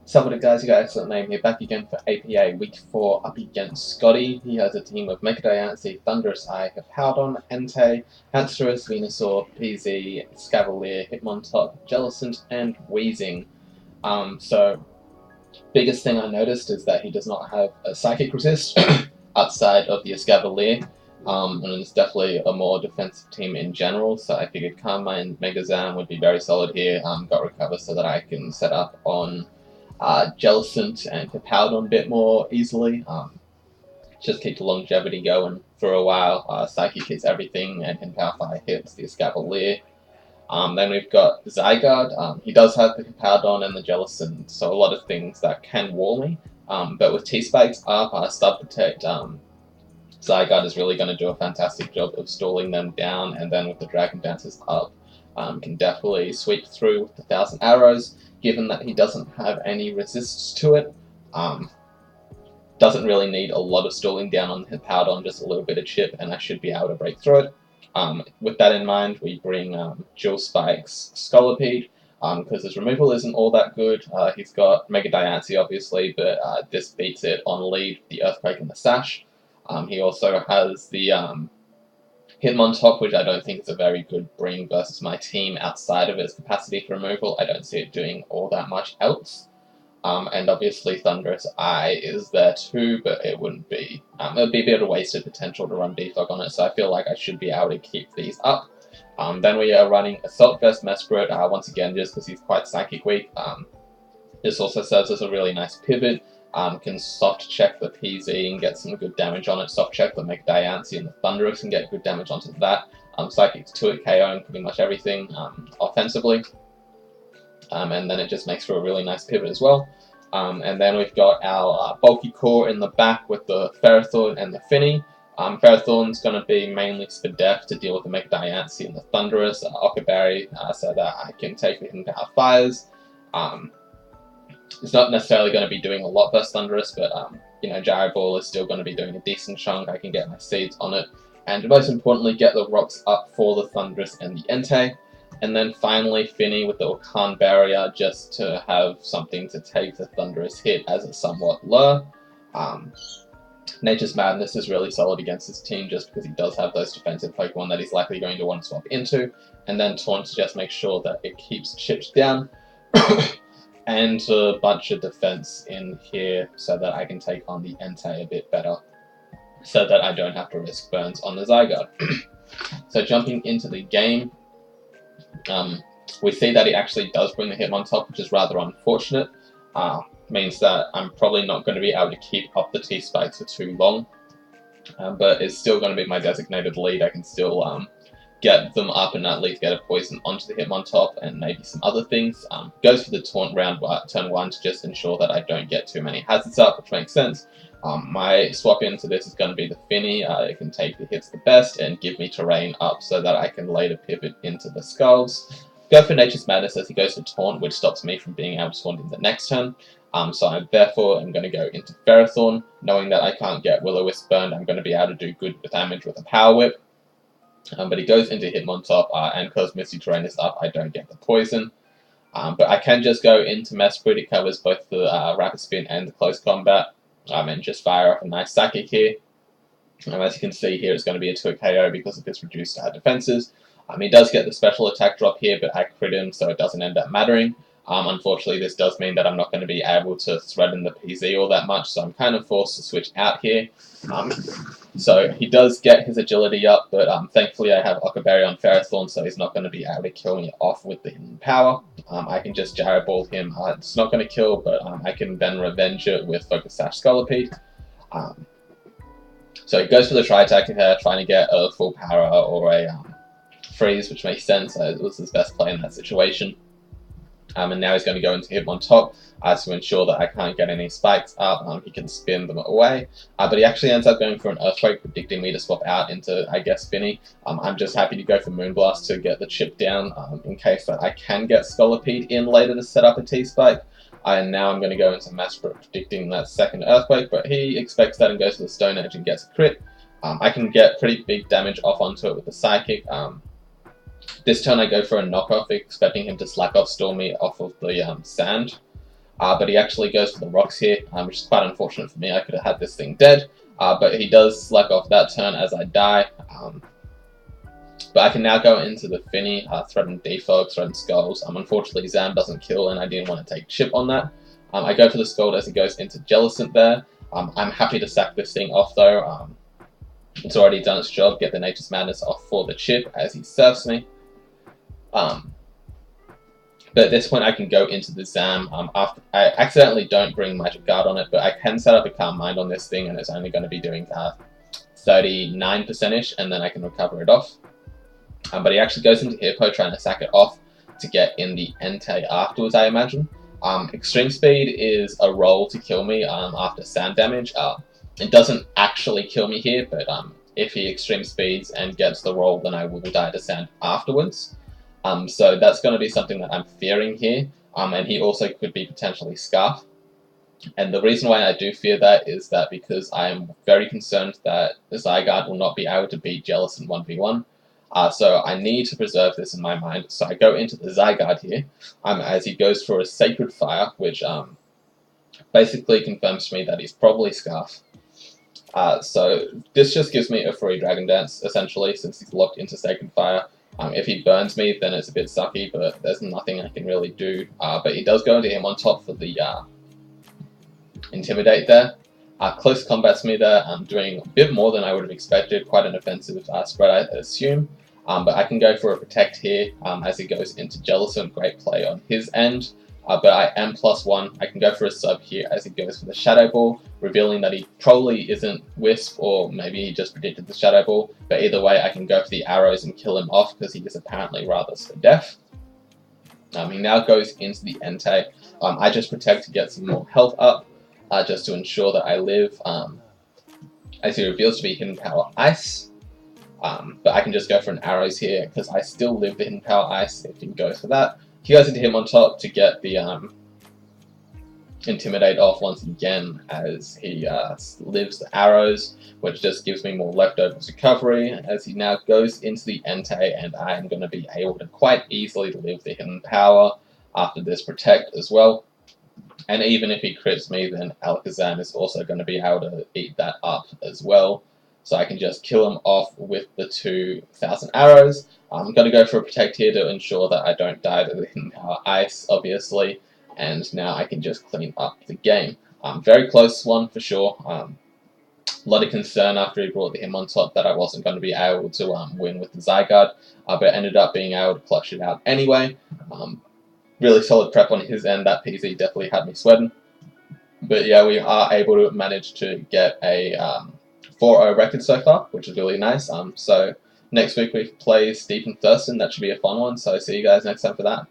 Some of the guys, you got excellent name here, back again for APA Week 4 up against Scotty. He has a team of Mega Diancie, Thunderous Eye, Hippowdon, Entei, Hanstarus, Venusaur, PZ, Scavalier, Hitmontop, Jellicent, and Weezing. So biggest thing I noticed is that he does not have a Psychic Resist outside of the Escavalier, and it's definitely a more defensive team in general, so I figured Carmine Megazam would be very solid here. Got Recover so that I can set up on Jellicent and Hippowdon a bit more easily. Just keep the longevity going for a while. Psychic hits everything, and Power Fire hits the Escavalier. Then we've got Zygarde. He does have the Hippowdon and the Jellicent, so a lot of things that can wall me. But with T-Spikes up, Stub Protect, Zygarde is really going to do a fantastic job of stalling them down, and then with the Dragon Dances up, can definitely sweep through with the 1,000 arrows, given that he doesn't have any resists to it. Doesn't really need a lot of stalling down on the Hippowdon, just a little bit of chip, and I should be able to break through it. With that in mind, we bring Dual Spike's Scolipede, because his removal isn't all that good. He's got Mega Diancie, obviously, but this beats it on lead, the Earthquake and the Sash. He also has the Hitmontop, which I don't think is a very good bring versus my team outside of its capacity for removal. I don't see it doing all that much else. And obviously Thunderous Eye is there too, but it wouldn't be, it would be a bit of wasted potential to run Defog on it, so I feel like I should be able to keep these up. Then we are running Assault Vest Mesprit, once again just because he's quite Psychic weak. This also serves as a really nice pivot. Can soft check the PZ and get some good damage on it, soft check the Mega Diancie and the Thunderous and get good damage onto that. Psychic 2 it KOing pretty much everything offensively. And then it just makes for a really nice pivot as well. And then we've got our bulky core in the back with the Ferrothorn and the Finny. Ferrothorn's going to be mainly for def to deal with the Mega Diancie and the Thunderous, Ockerberry, so that I can take the Hidden Power Fires. It's not necessarily going to be doing a lot versus Thunderous, but Gyro Ball is still going to be doing a decent chunk. I can get my seeds on it, and most importantly, get the rocks up for the Thunderous and the Entei. And then finally, Finny with the Orkan Barrier, just to have something to take the Thunderous hit as a somewhat lure. Nature's Madness is really solid against this team just because he does have those defensive Pokemon that he's likely going to want to swap into. And then Taunt to just make sure that it keeps chips down. And a bunch of defense in here so that I can take on the Entei a bit better, so that I don't have to risk burns on the Zygarde. So jumping into the game, we see that he actually does bring the Hitmontop, which is rather unfortunate. Means that I'm probably not going to be able to keep up the T-Spikes for too long, but it's still going to be my designated lead. I can still get them up and at least get a poison onto the Hitmontop and maybe some other things. Goes for the Taunt round turn 1 to just ensure that I don't get too many hazards up, which makes sense. My swap into this is going to be the Finny. It can take the hits the best and give me terrain up so that I can later pivot into the Skulls. Go for Nature's Madness as he goes for Taunt, which stops me from being able to taunt in the next turn. So I'm going to go into Ferrothorn, knowing that I can't get Will-O-Wisp burned. I'm going to be able to do good damage with a Power Whip. But he goes into Hitmontop, and because Misty Terrain is up, I don't get the poison. But I can just go into Mesprit. It covers both the Rapid Spin and the Close Combat, and just fire off a nice Psychic here. As you can see here, it's going to be a 2 KO because of his reduced defenses. He does get the special attack drop here, but I crit him, so it doesn't end up mattering. Unfortunately, this does mean that I'm not going to be able to threaten the PZ all that much, so I'm kind of forced to switch out here. So he does get his agility up, but thankfully I have Ockerberry on Ferrothorn, so he's not going to be able to kill me off with the hidden power. I can just Gyro Ball him. It's not going to kill, but I can then revenge it with Focus Sash Scolipede. So he goes for the Tri-Attack here, trying to get a full power or a freeze, which makes sense. It was his best play in that situation. And now he's going to go into Hitmontop to ensure that I can't get any spikes up. He can spin them away. But he actually ends up going for an Earthquake, predicting me to swap out into, I guess, Finny. I'm just happy to go for Moonblast to get the chip down in case that I can get Scolipede in later to set up a T-Spike. And now I'm going to go into Mesprit, predicting that second Earthquake, but he expects that and goes for the Stone Edge and gets a crit. I can get pretty big damage off onto it with the Psychic. This turn I go for a knockoff, expecting him to slack off Stormy off of the sand. but he actually goes for the rocks here, which is quite unfortunate for me. I could have had this thing dead, but he does slack off that turn as I die. But I can now go into the Finny, threaten Defog, threaten Skulls. Unfortunately, Zam doesn't kill, and I didn't want to take chip on that. I go for the Scold as he goes into Jellicent there. I'm happy to sack this thing off though. It's already done its job, get the Nature's Madness off for the chip as he serves me. But at this point I can go into the Zam. After I accidentally don't bring Magic Guard on it, but I can set up a Calm Mind on this thing, and it's only going to be doing 39%-ish, and then I can recover it off. But he actually goes into Hippo trying to sack it off to get in the Entei afterwards, I imagine. Extreme Speed is a roll to kill me after sand damage. It doesn't actually kill me here, but if he Extreme Speeds and gets the roll, then I will die to sand afterwards. So that's going to be something that I'm fearing here, and he also could be potentially Scarf. And the reason why I do fear that is that because I am very concerned that the Zygarde will not be able to beat Jellicent 1v1. So I need to preserve this in my mind. So I go into the Zygarde here, as he goes for a Sacred Fire, which basically confirms to me that he's probably Scarf. So this just gives me a free Dragon Dance, essentially, since he's locked into Sacred Fire. If he burns me, then it's a bit sucky, but there's nothing I can really do. But he does go into him on top for the Intimidate there. Close combats me there. I'm doing a bit more than I would have expected. Quite an offensive spread, I assume. But I can go for a Protect here as he goes into Jellicent. Great play on his end. But I am +1. I can go for a sub here as he goes for the Shadow Ball, revealing that he probably isn't Wisp, or maybe he just predicted the Shadow Ball. But either way, I can go for the arrows and kill him off because he is apparently rather deaf. He now goes into the Entei. I just Protect to get some more health up, just to ensure that I live. As he reveals to be Hidden Power Ice. But I can just go for an arrows here because I still live the Hidden Power Ice if he goes for that. He goes into him on top to get the Intimidate off once again as he lives the arrows, which just gives me more leftovers recovery as he now goes into the Entei, and I am going to be able to quite easily live the Hidden Power after this Protect as well. And even if he crits me, then Alakazam is also going to be able to eat that up as well. So I can just kill him off with the 2,000 arrows. I'm going to go for a Protect here to ensure that I don't die to the Hidden Power Ice, obviously. And now I can just clean up the game. Very close one for sure. A lot of concern after he brought him on top that I wasn't going to be able to win with the Zygarde. But ended up being able to clutch it out anyway. Really solid prep on his end. That PZ definitely had me sweating. But yeah, we are able to manage to get a 4-0 record so far, which is really nice. So next week we play Steep and Thurston. That should be a fun one. So see you guys next time for that.